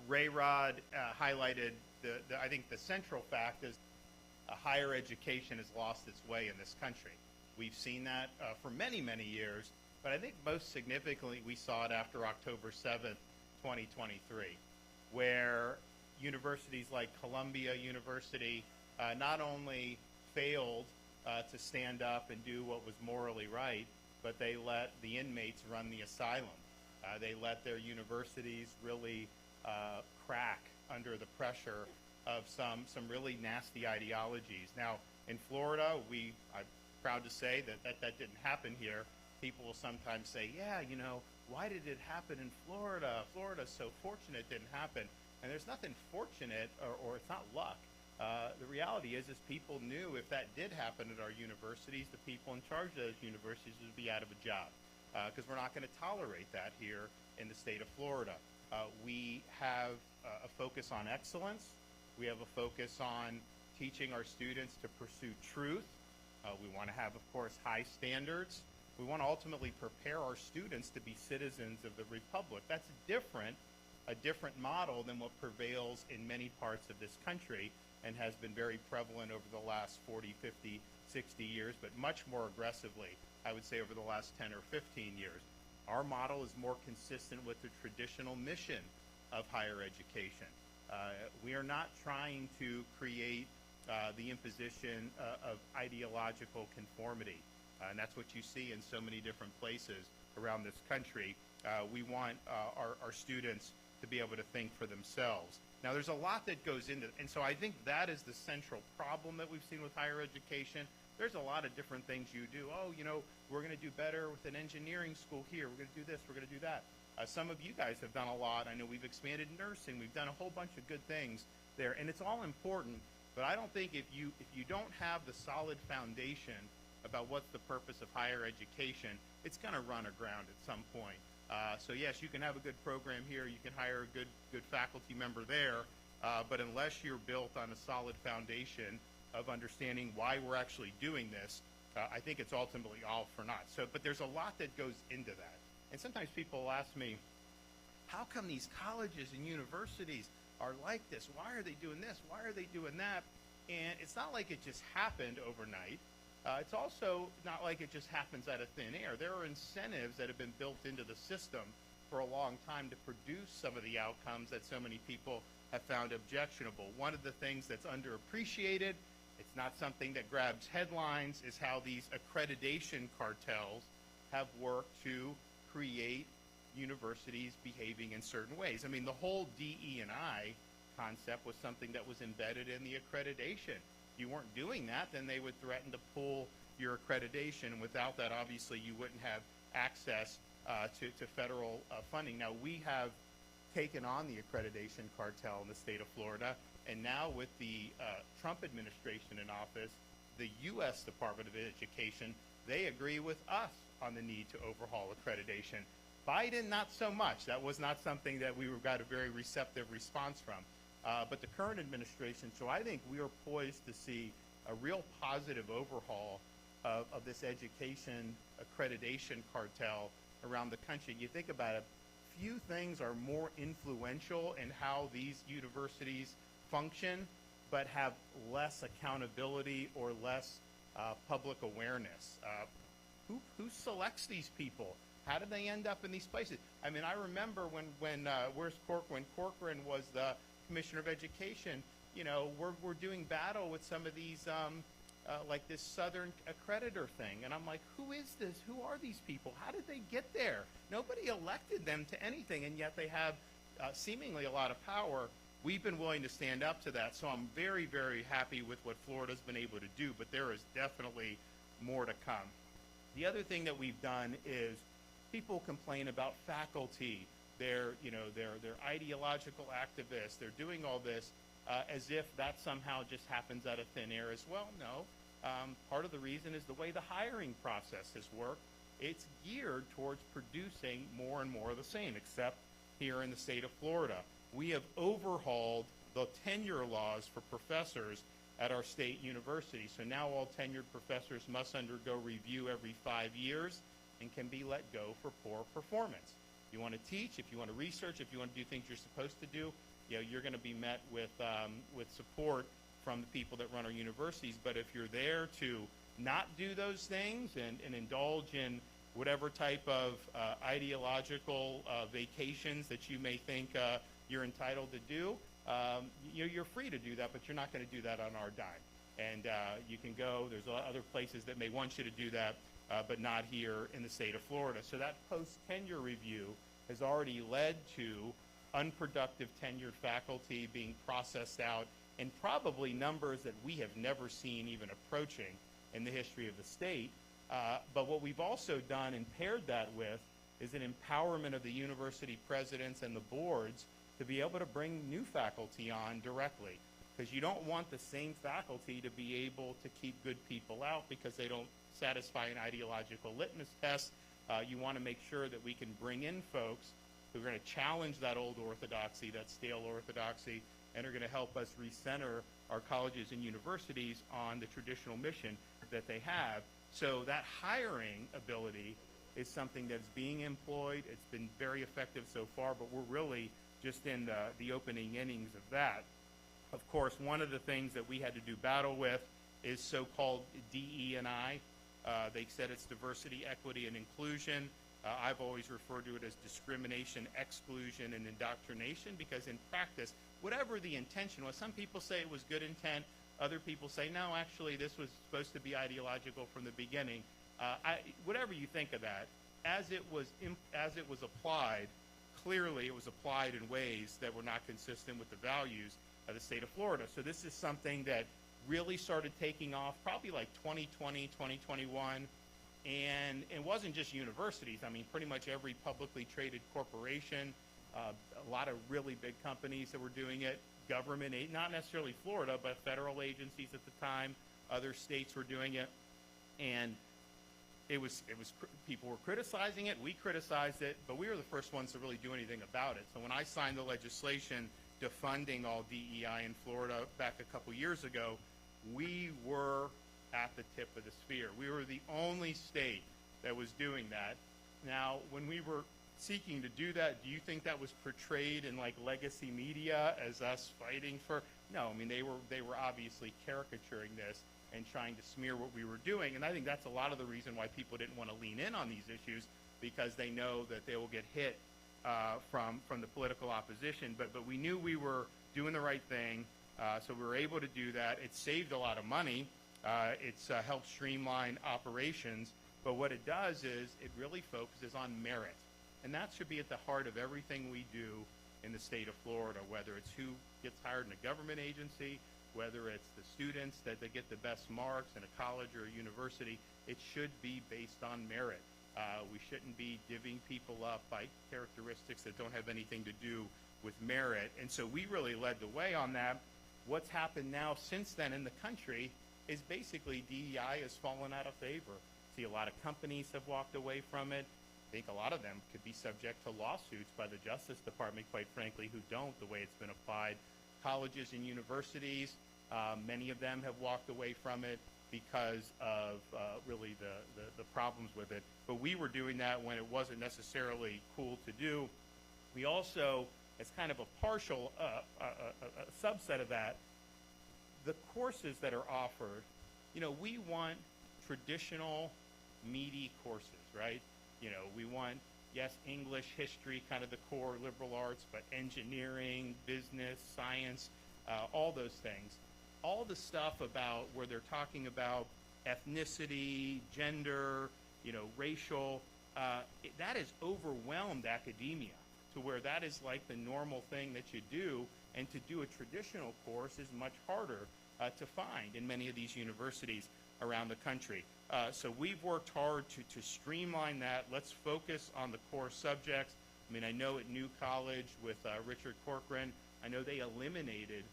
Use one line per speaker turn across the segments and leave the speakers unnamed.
Ray Rod highlighted I think the central fact is higher education has lost its way in this country. We've seen that for many, many years, but I think most significantly we saw it after October 7th, 2023, where universities like Columbia University not only failed to stand up and do what was morally right, but they let the inmates run the asylum. They let their universities really crack under the pressure of some really nasty ideologies. Now, in Florida, I'm proud to say that didn't happen here. People will sometimes say, yeah, you know, why did it happen in Florida? Florida's so fortunate it didn't happen. And there's nothing fortunate, or it's not luck. The reality is people knew if that did happen at our universities, the people in charge of those universities would be out of a job, because we're not going to tolerate that here in the state of Florida. We have a focus on excellence. We have a focus on teaching our students to pursue truth. We want to have, of course, high standards. We want to ultimately prepare our students to be citizens of the Republic. That's a different model than what prevails in many parts of this country and has been very prevalent over the last 40, 50, 60 years, but much more aggressively, I would say, over the last 10 or 15 years. Our model is more consistent with the traditional mission of higher education. We are not trying to create the imposition of ideological conformity, and that's what you see in so many different places around this country. We want our students to be able to think for themselves. Now, there's a lot that goes into it, and so I think that is the central problem that we've seen with higher education. There's a lot of different things you do. Oh, you know, we're going to do better with an engineering school here. We're going to do this. We're going to do that. Some of you guys have done a lot. I know we've expanded nursing. We've done a whole bunch of good things there, and it's all important. But I don't think if you don't have the solid foundation about what's the purpose of higher education, it's going to run aground at some point. So yes, you can have a good program here. You can hire a good faculty member there. But unless you're built on a solid foundation of understanding why we're actually doing this, I think it's ultimately all for naught. But there's a lot that goes into that. And sometimes people ask me, how come these colleges and universities are like this? Why are they doing this? Why are they doing that? And it's not like it just happened overnight. It's also not like it just happens out of thin air. There are incentives that have been built into the system for a long time to produce some of the outcomes that so many people have found objectionable. One of the things that's underappreciated, it's not something that grabs headlines, is how these accreditation cartels have worked to create universities behaving in certain ways. I mean, the whole DE&I concept was something that was embedded in the accreditation. If you weren't doing that, then they would threaten to pull your accreditation, and without that, obviously, you wouldn't have access to federal funding. Now, we have taken on the accreditation cartel in the state of Florida, and now with the Trump administration in office, the U.S. Department of Education, they agree with us on the need to overhaul accreditation. Biden, not so much. That was not something that we got a very receptive response from. But the current administration, so I think we are poised to see a real positive overhaul of this education accreditation cartel around the country. You think about it, few things are more influential in how these universities function, but have less accountability or less public awareness. Who selects these people? How do they end up in these places? I mean, I remember when Corcoran was the Commissioner of Education, you know, we're doing battle with some of these, like this Southern accreditor thing. And I'm like, who is this? Who are these people? How did they get there? Nobody elected them to anything, and yet they have seemingly a lot of power. We've been willing to stand up to that, so I'm very, very happy with what Florida's been able to do, but there is definitely more to come. The other thing that we've done is people complain about faculty. They're ideological activists. They're doing all this as if that somehow just happens out of thin air as well. No. Part of the reason is the way the hiring process has worked. It's geared towards producing more and more of the same, except here in the state of Florida. We have overhauled the tenure laws for professors at our state university. So now all tenured professors must undergo review every 5 years and can be let go for poor performance. you want to teach, if you want to research, if you want to do things you're supposed to do, you're going to be met with support from the people that run our universities. But if you're there to not do those things and indulge in whatever type of ideological vacations that you may think you're entitled to do, you're free to do that, but you're not going to do that on our dime. And you can go, there's other places that may want you to do that, but not here in the state of Florida. So that post-tenure review has already led to unproductive tenured faculty being processed out, and probably numbers that we have never seen even approaching in the history of the state. But what we've also done and paired that with is an empowerment of the university presidents and the boards to be able to bring new faculty on directly, because you don't want the same faculty to be able to keep good people out because they don't satisfy an ideological litmus test. You want to make sure that we can bring in folks who are going to challenge that old orthodoxy, that stale orthodoxy, and are going to help us recenter our colleges and universities on the traditional mission that they have. So that hiring ability is something that's being employed. It's been very effective so far, but we're really just in the opening innings of that. Of course, one of the things that we had to do battle with is so-called DE&I. They said it's diversity, equity, and inclusion. I've always referred to it as discrimination, exclusion, and indoctrination, because in practice, whatever the intention was, some people say it was good intent, other people say, no, actually, this was supposed to be ideological from the beginning. Whatever you think of that, as it was applied, clearly it was applied in ways that were not consistent with the values of the state of Florida. So this is something that really started taking off probably like 2020, 2021. And it wasn't just universities. I mean, pretty much every publicly traded corporation, a lot of really big companies that were doing it, government, not necessarily Florida, but federal agencies at the time, other states were doing it. And it was people were criticizing it, we criticized it, but we were the first ones to really do anything about it. So when I signed the legislation defunding all DEI in Florida back a couple years ago, we were at the tip of the spear. We were the only state that was doing that. Now, when we were seeking to do that, do you think that was portrayed in like legacy media as us fighting for? No, I mean, they were obviously caricaturing this and trying to smear what we were doing. And I think that's a lot of the reason why people didn't want to lean in on these issues, because they know that they will get hit from the political opposition. But we knew we were doing the right thing, so we were able to do that. It saved a lot of money. It's helped streamline operations. But what it does is it really focuses on merit. And that should be at the heart of everything we do in the state of Florida, whether it's who gets hired in a government agency, whether it's the students that they get the best marks in a college or a university. It should be based on merit. We shouldn't be divvying people up by characteristics that don't have anything to do with merit. And so we really led the way on that. What's happened now since then in the country is basically DEI has fallen out of favor. See, a lot of companies have walked away from it. I think a lot of them could be subject to lawsuits by the Justice Department, quite frankly, who don't, the way it's been applied. Colleges and universities, many of them have walked away from it because of really the problems with it. But we were doing that when it wasn't necessarily cool to do. We also, as kind of a partial a subset of that, the courses that are offered, we want traditional, meaty courses, right? We want, yes, English, history, kind of the core liberal arts, but engineering, business, science, all those things. All the stuff about where they're talking about ethnicity, gender, racial, that has overwhelmed academia to where that is like the normal thing that you do, and to do a traditional course is much harder to find in many of these universities around the country. So we've worked hard to streamline that. Let's focus on the core subjects. I mean, I know at New College with Richard Corcoran, I know they eliminated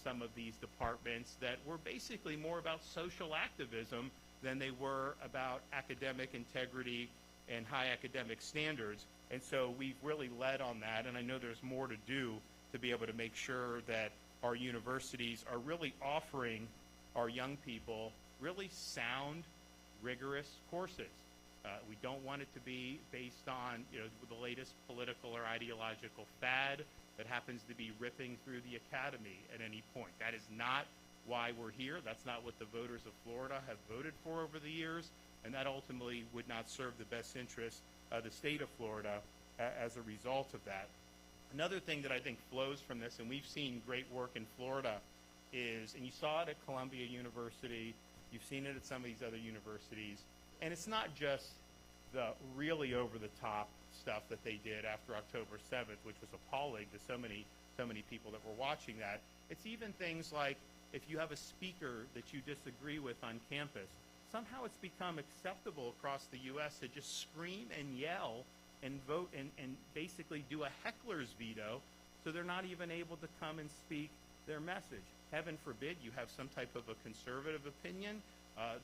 some of these departments that were basically more about social activism than they were about academic integrity and high academic standards. And so we've really led on that, and I know there's more to do to be able to make sure that our universities are really offering our young people really sound, rigorous courses. We don't want it to be based on the latest political or ideological fad that happens to be ripping through the academy at any point. That is not why we're here. That's not what the voters of Florida have voted for over the years, and that ultimately would not serve the best interest of the state of Florida as a result of that. Another thing that I think flows from this, and we've seen great work in Florida, is, and you saw it at Columbia University, you've seen it at some of these other universities, and it's not just the really over-the-top stuff that they did after October 7th, which was appalling to so many people that were watching that. It's even things like if you have a speaker that you disagree with on campus, somehow it's become acceptable across the U.S. to just scream and yell and vote and basically do a heckler's veto, so they're not even able to come and speak their message. Heaven forbid you have some type of a conservative opinion.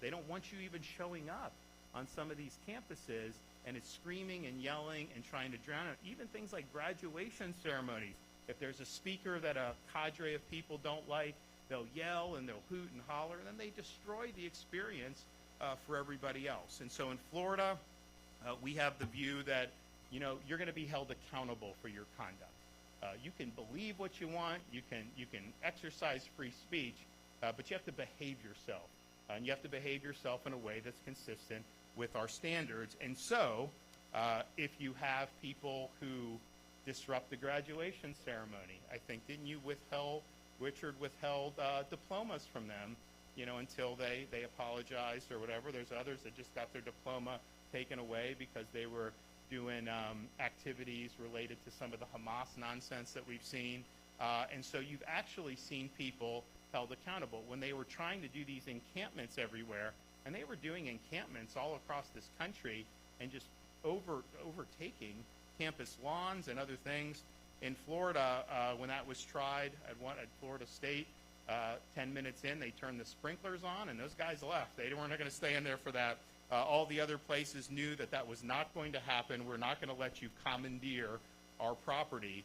They don't want you even showing up on some of these campuses, and it's screaming and yelling and trying to drown out. Even things like graduation ceremonies. If there's a speaker that a cadre of people don't like, they'll yell and they'll hoot and holler, and then they destroy the experience for everybody else. And so in Florida, we have the view that you're going to be held accountable for your conduct. You can believe what you want, you can exercise free speech, but you have to behave yourself. And you have to behave yourself in a way that's consistent with our standards. And so, if you have people who disrupt the graduation ceremony, I think, Richard withheld diplomas from them, until they apologized or whatever. There's others that just got their diploma taken away because they were doing activities related to some of the Hamas nonsense that we've seen. And so you've actually seen people held accountable. When they were trying to do these encampments everywhere, and they were doing encampments all across this country and just overtaking campus lawns and other things. In Florida, when that was tried at Florida State, 10 minutes in, they turned the sprinklers on, and those guys left. They weren't going to stay in there for that. All the other places knew that was not going to happen. We're not going to let you commandeer our property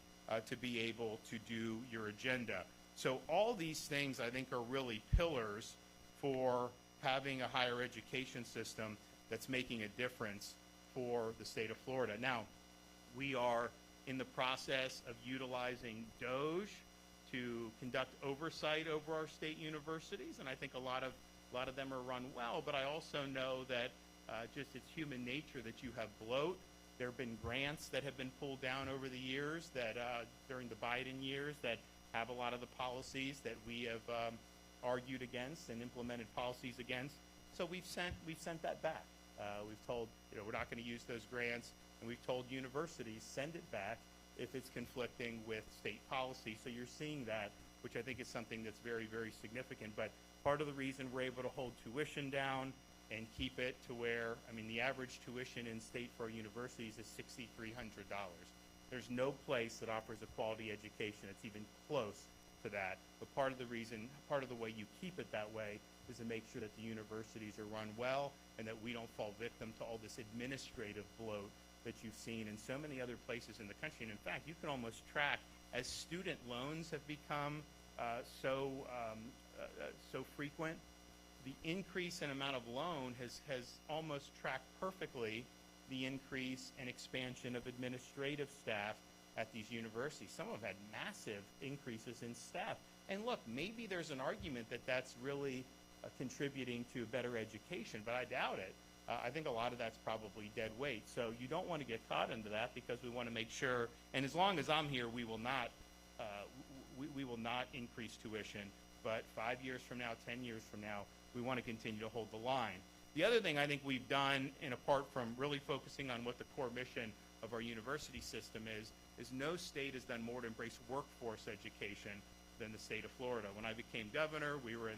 to be able to do your agenda. So all these things, I think, are really pillars for having a higher education system that's making a difference for the state of Florida. Now, we are in the process of utilizing DOJ to conduct oversight over our state universities, and I think a lot of them are run well, but I also know that just it's human nature that you have bloat. There have been grants that have been pulled down over the years that during the Biden years that have a lot of the policies that we have argued against and implemented policies against. So we've sent that back. We've told we're not going to use those grants, and we've told universities send it back if it's conflicting with state policy. So you're seeing that, which I think is something that's very, very significant. But part of the reason we're able to hold tuition down and keep it to where, the average tuition in state for our universities is $6,300. There's no place that offers a quality education that's even close to that. But part of the way you keep it that way is to make sure that the universities are run well and that we don't fall victim to all this administrative bloat that you've seen in so many other places in the country. And in fact, you can almost track, as student loans have become so frequent, the increase in amount of loan has almost tracked perfectly the increase and expansion of administrative staff at these universities. Some have had massive increases in staff. And look, maybe there's an argument that that's really contributing to better education, but I doubt it. I think a lot of that's probably dead weight. So you don't want to get caught into that, because we want to make sure, and as long as I'm here, we will not increase tuition. But 5 years from now, 10 years from now, we want to continue to hold the line. The other thing I think we've done, and apart from really focusing on what the core mission of our university system is no state has done more to embrace workforce education than the state of Florida. When I became governor, we were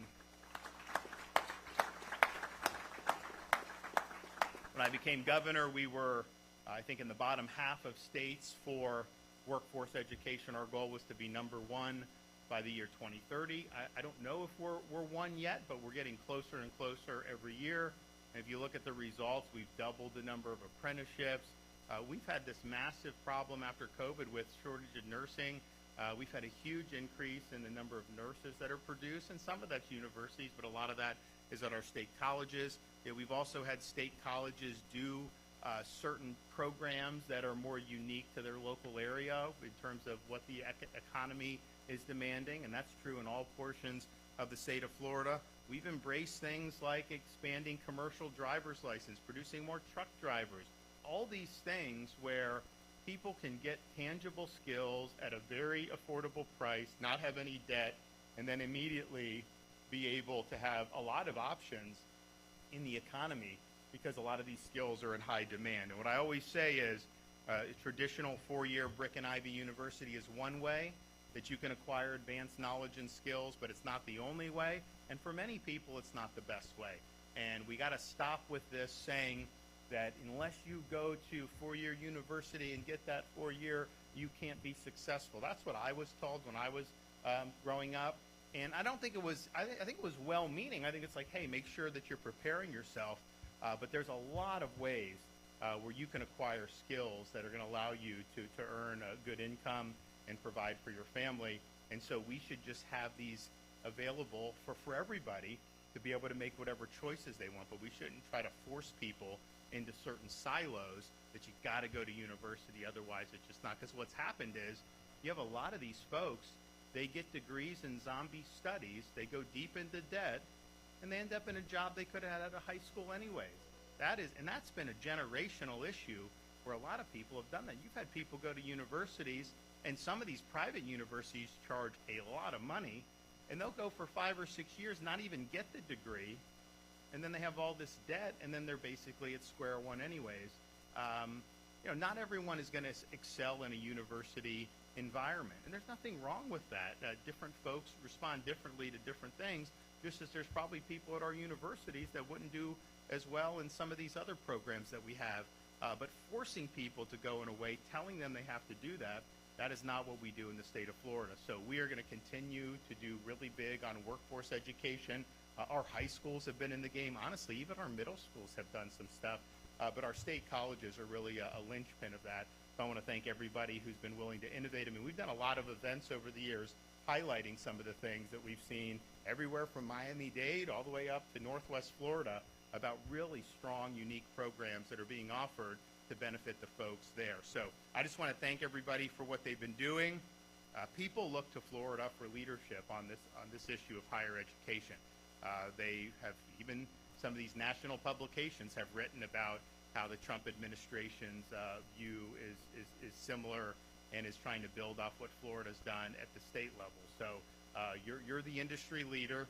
I think, in the bottom half of states for workforce education. Our goal was to be number one by the year 2030. I don't know if we're one yet, but we're getting closer and closer every year. And if you look at the results, we've doubled the number of apprenticeships. We've had this massive problem after COVID with shortage of nursing. We've had a huge increase in the number of nurses that are produced, and some of that's universities, but a lot of that is at our state colleges. We've also had state colleges do certain programs that are more unique to their local area in terms of what the economy is demanding, and that's true in all portions of the state of Florida. We've embraced things like expanding commercial driver's license, producing more truck drivers, all these things where people can get tangible skills at a very affordable price, not have any debt, and then immediately be able to have a lot of options in the economy because a lot of these skills are in high demand. And what I always say is a traditional four-year brick and ivy university is one way that you can acquire advanced knowledge and skills, but it's not the only way. And for many people, it's not the best way. And we got to stop with this saying that unless you go to four-year university and get that 4-year, you can't be successful. That's what I was told when I was growing up. And I don't think it was, I think it was well-meaning. I think it's like, hey, make sure that you're preparing yourself. But there's a lot of ways where you can acquire skills that are going to allow you to earn a good income and provide for your family. And so we should just have these available for everybody to be able to make whatever choices they want. But we shouldn't try to force people into certain silos that you got to go to university, otherwise it's just not. Because what's happened is you have a lot of these folks, they get degrees in zombie studies, they go deep into debt, and they end up in a job they could have had out of high school anyways. That's been a generational issue where a lot of people have done that. You've had people go to universities, and some of these private universities charge a lot of money, and they'll go for 5 or 6 years, not even get the degree, and then they have all this debt, and then they're basically at square one anyways. Not everyone is going to excel in a university environment, and there's nothing wrong with that. Different folks respond differently to different things, just as there's probably people at our universities that wouldn't do as well in some of these other programs that we have. But forcing people to go in a way, telling them they have to do that, that is not what we do in the state of Florida. So we are going to continue to do really big on workforce education. Our high schools have been in the game. Honestly, even our middle schools have done some stuff. But our state colleges are really a linchpin of that. So I want to thank everybody who's been willing to innovate. I mean, we've done a lot of events over the years highlighting some of the things that we've seen everywhere from Miami-Dade all the way up to Northwest Florida about really strong, unique programs that are being offered to benefit the folks there. So I just want to thank everybody for what they've been doing. People look to Florida for leadership on this issue of higher education. They have, even some of these national publications have written about how the Trump administration's view is similar and is trying to build off what Florida's done at the state level. So you're the industry leader.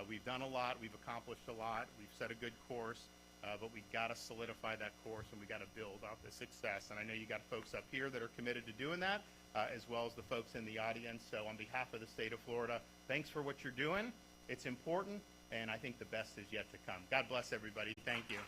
We've done a lot. We've accomplished a lot. We've set a good course, but we've got to solidify that course, and we've got to build off the success. And I know you got folks up here that are committed to doing that, as well as the folks in the audience. So on behalf of the state of Florida, thanks for what you're doing. It's important, and I think the best is yet to come. God bless everybody. Thank you.